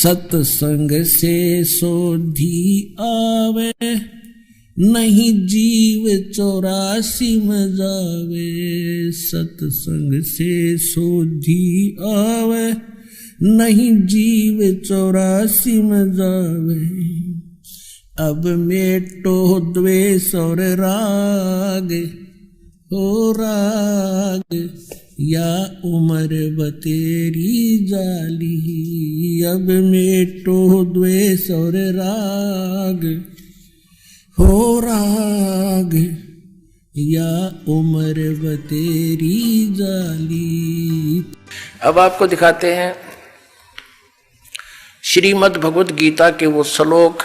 सत्संग से सोधी आवे, नहीं जीव 84 में जावे। सत्संग से सोधी आवे, नहीं जीव 84 में जावे। अब मेटो द्वेष और राग, हो राग या उम्र बतेरी जाली। अब मेटो द्वेष और राग, हो राग या उम्र बतेरी जाली। अब आपको दिखाते हैं श्रीमद् भगवत गीता के वो श्लोक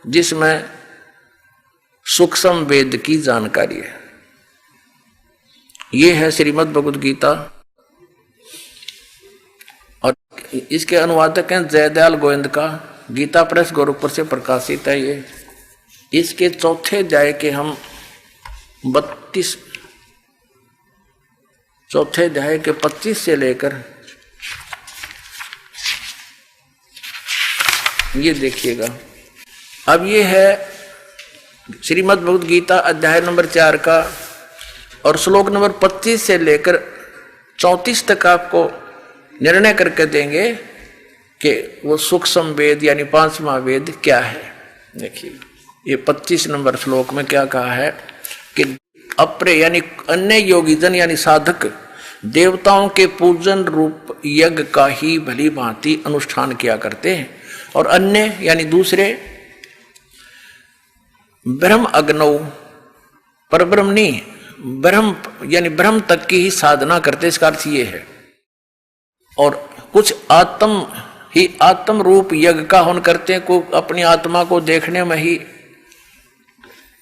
जिसमें सूक्ष्म वेद की जानकारी है। ये है श्रीमद् भगवत गीता और इसके अनुवादक हैं जयदयाल गोविंद का, गीता प्रेस गोरखपुर से प्रकाशित है ये। इसके चौथे अध्याय के हम 32 चौथे अध्याय के 25 से लेकर ये देखिएगा। अब ये है श्रीमद् भगवत गीता अध्याय नंबर 4 का और श्लोक नंबर 25 से लेकर 34 तक आपको निर्णय करके देंगे कि वो सूक्ष्म वेद यानी 5वां वेद क्या है। देखिए ये 25 नंबर श्लोक में क्या कहा है कि अपरे यानी अन्य योगीजन यानी साधक देवताओं के पूजन रूप यज्ञ का ही भली भांति अनुष्ठान किया करते हैं और अन्य यानी दूसरे ब्रह्म अग्नौ पर ब्रह्म नहीं, ब्रह्म यानी ब्रह्म तक की ही साधना करते। इसका अर्थ ये है। और कुछ आत्म रूप यज्ञ का हवन करते हैं, को अपनी आत्मा को देखने में ही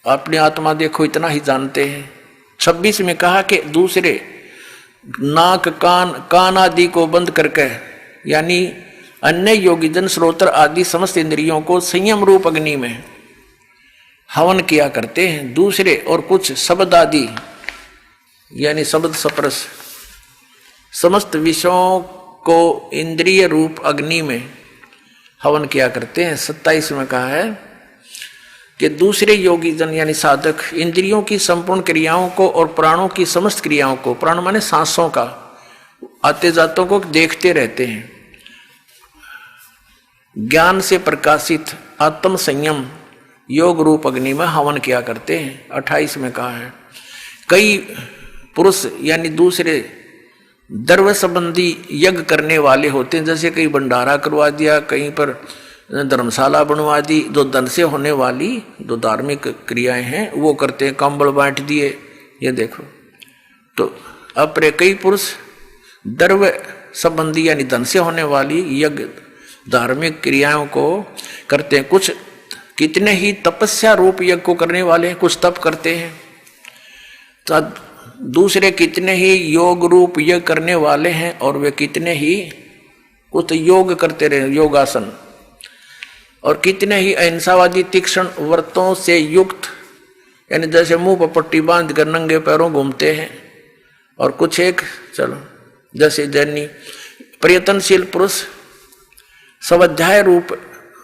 अपनी आत्मा देखो इतना ही जानते हैं। 26 में कहा कि दूसरे नाक कान आदि को बंद करके यानी अन्य योगीजन श्रोत्र आदि समस्त इंद्रियों को संयम रूप अग्नि में हवन किया करते हैं। दूसरे और कुछ शब्द आदि यानी शब्द स्पर्श समस्त विषयों को इंद्रिय रूप अग्नि में हवन किया करते हैं। 27 में कहा है कि दूसरे योगी जन यानी साधक इंद्रियों की संपूर्ण क्रियाओं को और प्राणों की समस्त क्रियाओं को, प्राण माने सांसों का, आते जातों को देखते रहते हैं। ज्ञान से प्रकाशित आत्म संयम योग रूप अग्नि में हवन किया करते हैं। 28 में कहा है कई पुरुष यानी दूसरे द्रव्य संबंधी यज्ञ करने वाले होते हैं, जैसे कहीं भंडारा करवा दिया, कहीं पर धर्मशाला बनवा दी। जो धन से होने वाली जो धार्मिक क्रियाएं हैं वो करते हैं, कंबल बांट दिए, ये देखो। तो अपने कई पुरुष द्रव्य संबंधी यानी धन से होने वाली यज्ञ धार्मिक क्रियाओं को करते हैं। कुछ कितने ही तपस्या रूप यज्ञ को करने वाले हैं, कुछ तप करते हैं। तो दूसरे कितने ही योग रूप यज्ञ करने वाले हैं और वे कितने ही कुछ योग करते रहे, योगासन। और कितने ही अहिंसावादी तीक्ष्ण व्रतों से युक्त यानी जैसे मुंह पर पट्टी बांध कर नंगे पैरों घूमते हैं। और कुछ एक चलो जैसे जैनी प्रयत्नशील पुरुष स्वाध्याय रूप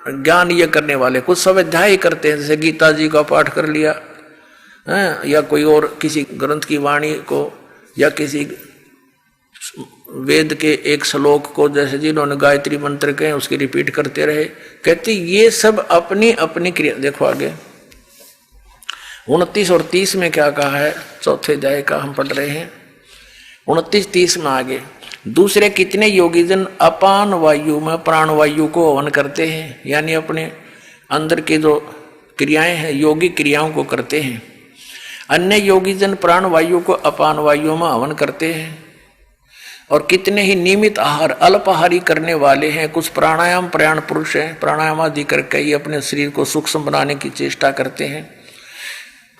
ज्ञान ये करने वाले, कुछ स्वाध्याय करते हैं, जैसे गीता जी का पाठ कर लिया है, या कोई और किसी ग्रंथ की वाणी को या किसी वेद के एक श्लोक को, जैसे जिन्होंने गायत्री मंत्र कहे उसकी रिपीट करते रहे। कहते ये सब अपनी अपनी क्रिया। देखो आगे 29 और 30 में क्या कहा है, चौथे अध्याय का हम पढ़ रहे हैं। 29-30 में आगे दूसरे कितने योगीजन अपान वायु में प्राण वायु को हवन करते हैं, यानी अपने अंदर के जो क्रियाएं हैं योगी क्रियाओं को करते हैं। अन्य योगीजन प्राण वायु को अपान वायु में हवन करते हैं। और कितने ही नियमित आहार अल्पाहारी करने वाले हैं। कुछ प्राणायाम प्रयाण पुरुष हैं, प्राणायाम आदि करके ही अपने शरीर को सूक्ष्म बनाने की चेष्टा करते हैं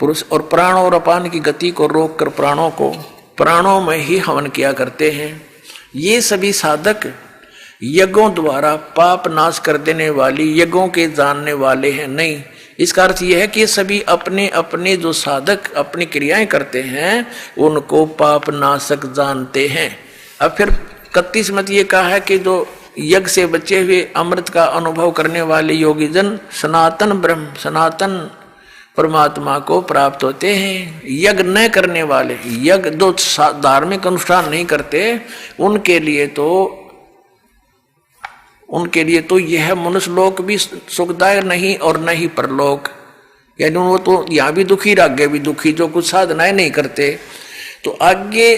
पुरुष। और प्राण और अपान की गति को रोक कर प्राणों को प्राणों में ही हवन किया करते हैं। ये सभी साधक यज्ञों द्वारा पाप नाश कर देने वाली यज्ञों के जानने वाले हैं नहीं। इसका अर्थ यह है कि ये सभी अपने अपने जो साधक अपनी क्रियाएं करते हैं उनको पाप नाशक जानते हैं। अब फिर 31 मत ये कहा है कि जो यज्ञ से बचे हुए अमृत का अनुभव करने वाले योगी जन सनातन ब्रह्म, सनातन परमात्मा को प्राप्त होते हैं। यज्ञ न करने वाले, यज्ञ जो धार्मिक अनुष्ठान नहीं करते, उनके लिए तो यह मनुष्य लोक भी सुखदायक नहीं और न ही परलोक, यानी वो तो यहाँ भी दुखी और आगे भी दुखी, जो कुछ साधनाएं नहीं करते। तो आगे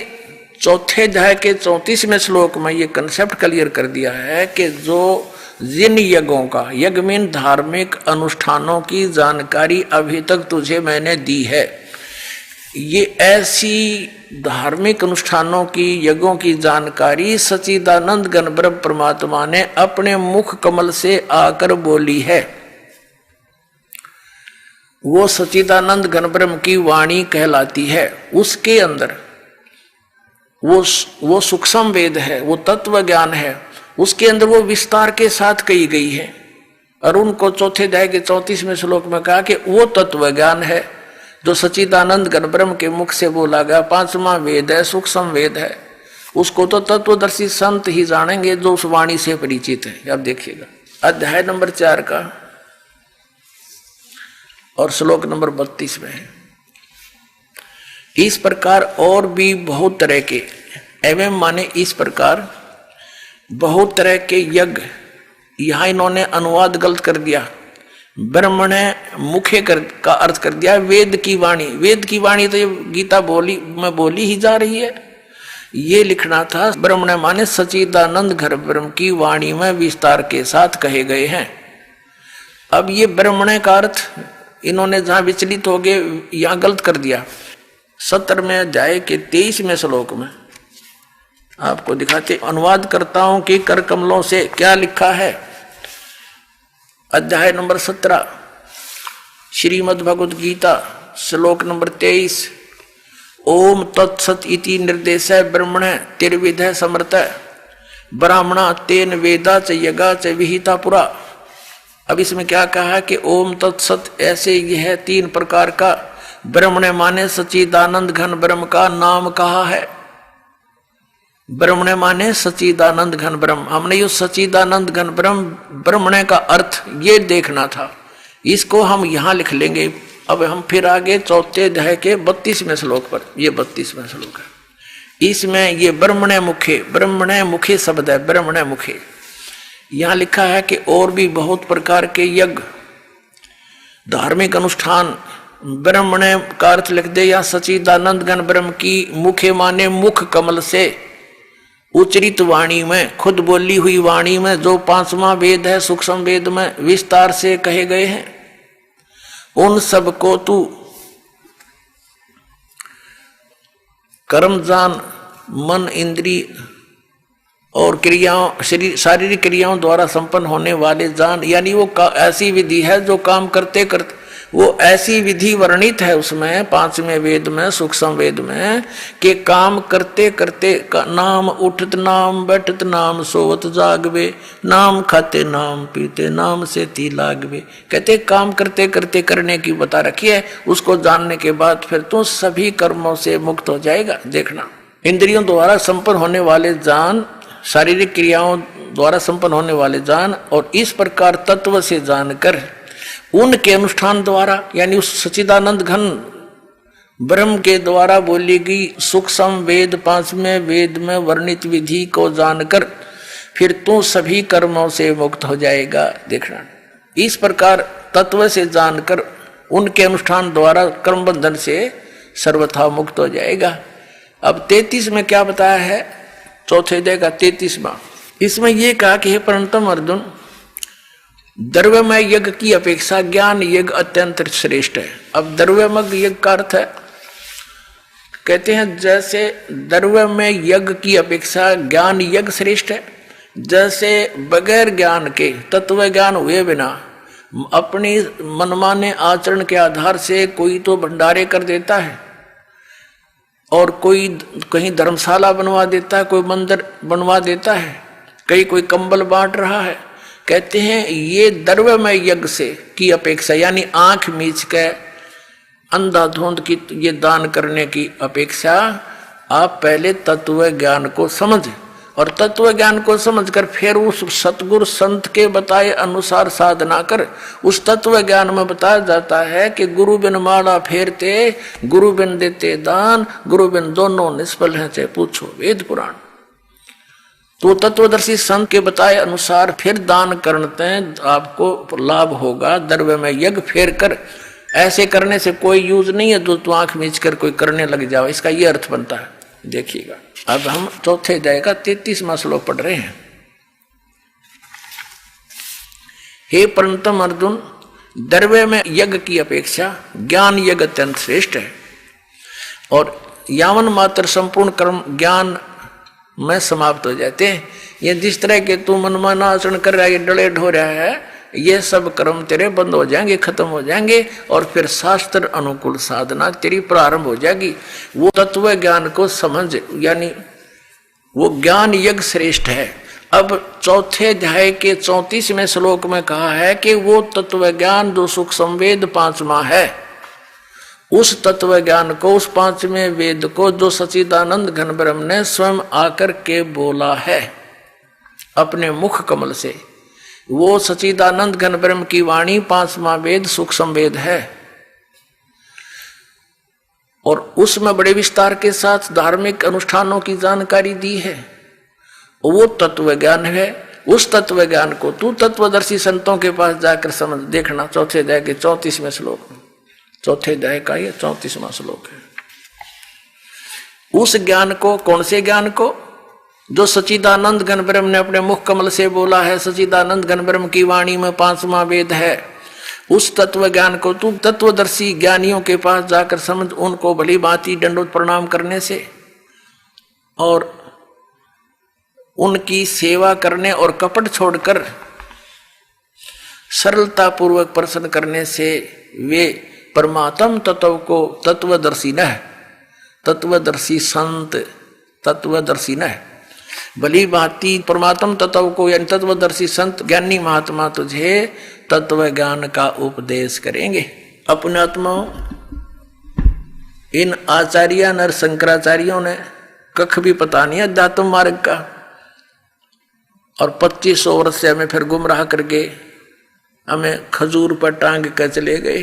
चौथे अध्याय के 34वें श्लोक में ये कंसेप्ट क्लियर कर दिया है कि जो जिन यज्ञों का, यज्ञ में धार्मिक अनुष्ठानों की जानकारी अभी तक तुझे मैंने दी है, ये ऐसी धार्मिक अनुष्ठानों की, यज्ञों की जानकारी सच्चिदानंद घन ब्रह्म परमात्मा ने अपने मुख कमल से आकर बोली है। वो सच्चिदानंद घन ब्रह्म की वाणी कहलाती है। उसके अंदर वो सूक्ष्म वेद है, वो तत्व ज्ञान है, उसके अंदर वो विस्तार के साथ कही गई है। और उनको चौथे अध्याय के 34वें श्लोक में कहा कि वो तत्व ज्ञान है जो सच्चिदानंद घन ब्रह्म के मुख से बोला गया, 5वां वेद है, सूक्ष्म वेद है। उसको तो तत्वदर्शी संत ही जानेंगे जो उस वाणी से परिचित है। अब देखिएगा अध्याय नंबर 4 का और श्लोक नंबर 32 में है। इस प्रकार और भी बहुत तरह के, एवं माने इस प्रकार बहुत तरह के यज्ञ, यहां इन्होंने अनुवाद गलत कर दिया, ब्रह्मण मुखे का अर्थ कर दिया वेद की वाणी। वेद की वाणी तो ये गीता में बोली ही जा रही है। ये लिखना था ब्रह्मण माने सच्चिदानंद घन ब्रह्म की वाणी में विस्तार के साथ कहे गए हैं। अब ये ब्रह्मण का अर्थ इन्होंने जहां विचलित हो गए, यहां गलत कर दिया। 17वें अध्याय के 23वें श्लोक में आपको दिखाते अनुवादकर्ताओं की कर कमलों से क्या लिखा है। अध्याय नंबर 17 श्रीमद् भगवद गीता श्लोक नंबर 23। ओम तत्सत इति निर्देश ब्रह्मण तिर्विध समर्थ ब्राह्मणा तेन वेदा च यगा च विहिता पुरा। अब इसमें क्या कहा है कि ओम तत्सत, ऐसे यह 3 प्रकार का ब्रह्मण माने सच्चिदानंद घन ब्रह्म का नाम कहा है। ब्रह्मण माने सच्चिदानंद घन ब्रह्म। हमने ये सच्चिदानंद घन ब्रह्म, ब्रह्मण का अर्थ ये देखना था, इसको हम यहां लिख लेंगे। अब हम फिर आगे चौथे अध्याय के 32वें श्लोक पर, ये 32वां श्लोक है, इसमें ये ब्रह्मण मुखे शब्द है, ब्रह्मण मुखे। यहां लिखा है कि और भी बहुत प्रकार के यज्ञ, धार्मिक अनुष्ठान, ब्रह्मण का अर्थ लिख दे या सच्चिदानंद घन ब्रह्म की मुखे माने मुख कमल से उच्चरित वाणी में, खुद बोली हुई वाणी में, जो 5वां वेद है, सूक्ष्म वेद में विस्तार से कहे गए हैं, उन सब को तू कर्म जान, मन, इंद्रिय और क्रियाओं, शारीरिक क्रियाओं द्वारा संपन्न होने वाले जान। यानी वो ऐसी विधि है जो काम करते करते, वो ऐसी विधि वर्णित है उसमें 5वें वेद में, सूक्ष्म वेद में, कि काम करते करते नाम उठत नाम बैठत नाम सोवत जागवे, नाम खाते नाम पीते नाम से ती लागवे। कहते काम करते करते करने की बता रखी है। उसको जानने के बाद फिर तो सभी कर्मों से मुक्त हो जाएगा। देखना, इंद्रियों द्वारा संपन्न होने वाले जान, शारीरिक क्रियाओं द्वारा संपन्न होने वाले जान, और इस प्रकार तत्व से जानकर उनके अनुष्ठान द्वारा, यानी उस सच्चिदानंद घन ब्रह्म के द्वारा बोली गई सूक्ष्म वेद 5वें वेद में वर्णित विधि को जानकर फिर तू सभी कर्मों से मुक्त हो जाएगा। देखना, इस प्रकार तत्व से जानकर उनके अनुष्ठान द्वारा कर्म बंधन से सर्वथा मुक्त हो जाएगा। अब 33 में क्या बताया है, चौथे अध्याय का 33वां, इसमें यह कहा कि हे परंतम अर्जुन, द्रव्यमय यज्ञ की अपेक्षा ज्ञान यज्ञ अत्यंत श्रेष्ठ है। अब द्रव्यमय यज्ञ का अर्थ है, कहते हैं जैसे द्रव्यमय यज्ञ की अपेक्षा ज्ञान यज्ञ श्रेष्ठ है, जैसे बगैर ज्ञान के, तत्व ज्ञान हुए बिना अपनी मनमाने आचरण के आधार से कोई तो भंडारे कर देता है, और कोई कहीं धर्मशाला बनवा देता है, कोई मंदिर बनवा देता है, कोई कंबल बांट रहा है। कहते हैं ये द्रव्यमय यज्ञ से की अपेक्षा, यानी आंख मीच के अंधाधुंध की ये दान करने की अपेक्षा आप पहले तत्व ज्ञान को समझ और तत्व ज्ञान को समझकर फिर उस सतगुरु संत के बताए अनुसार साधना कर उस तत्व ज्ञान में बताया जाता है कि गुरु बिन माला फेरते, गुरु बिन देते दान, गुरु बिन दोनों निष्फल हैं, चाहे पूछो वेद पुराण। तो तत्वदर्शी संत के बताए अनुसार फिर दान करते हैं, आपको लाभ होगा। द्रव्य में यज्ञ फेर कर, ऐसे करने से कोई यूज नहीं है जो तू आंख मीच कर कोई करने लग जाओ, इसका ये अर्थ बनता है। देखिएगा अब हम चौथे अध्याय का 33वां श्लोक पढ़ रहे हैं। हे परंतम अर्जुन, द्रव्य में यज्ञ की अपेक्षा ज्ञान यज्ञ अत्यंत श्रेष्ठ है और यावन मात्र संपूर्ण कर्म ज्ञान में समाप्त हो जाते हैं। ये जिस तरह के तू मनमाना आचरण कर रहा है, ये डले ढो रहा है, ये सब कर्म तेरे बंद हो जाएंगे, खत्म हो जाएंगे और फिर शास्त्र अनुकूल साधना तेरी प्रारंभ हो जाएगी। वो तत्व ज्ञान को समझ, यानी वो ज्ञान यज्ञ श्रेष्ठ है। अब चौथे अध्याय के 34वें श्लोक में कहा है कि वो तत्व ज्ञान जो सुख संवेद 5वां है, उस तत्व ज्ञान को, उस 5वें वेद को जो सच्चिदानंद घन ब्रह्म ने स्वयं आकर के बोला है अपने मुख कमल से, वो सच्चिदानंद घन ब्रह्म की वाणी 5वां वेद सुख संवेद है और उसमें बड़े विस्तार के साथ धार्मिक अनुष्ठानों की जानकारी दी है। वो तत्व ज्ञान है। उस तत्व ज्ञान को तू तत्वदर्शी संतों के पास जाकर समझ देखना। चौथे अध्याय के 34वें श्लोक में, चौथे अध्याय का ये 34वां श्लोक है। उस ज्ञान को, कौन से ज्ञान को? जो सच्चिदानंद घन ब्रह्म ने अपने मुख कमल से बोला है, सच्चिदानंद घन ब्रह्म की वाणी में 5वां वेद है। उस तत्व ज्ञान को तू तत्वदर्शी ज्ञानियों के पास जाकर समझ, उनको भली भांति दंडवत प्रणाम करने से और उनकी सेवा करने और कपट छोड़कर सरलता पूर्वक प्रसन्न करने से वे परमात्म तत्व को तत्वदर्शी न, तत्वदर्शी संत तत्वदर्शी न, भली भांति परमात्म तत्व को यानी तत्वदर्शी संत ज्ञानी महात्मा तुझे तत्व ज्ञान का उपदेश करेंगे। अपने आत्माओं, इन आचार्य नर शंकराचार्यों ने कख भी पता नहीं अध्यात्म मार्ग का और 2500 वर्ष से हमें फिर गुमराह करके हमें खजूर पर टांग कर चले गए।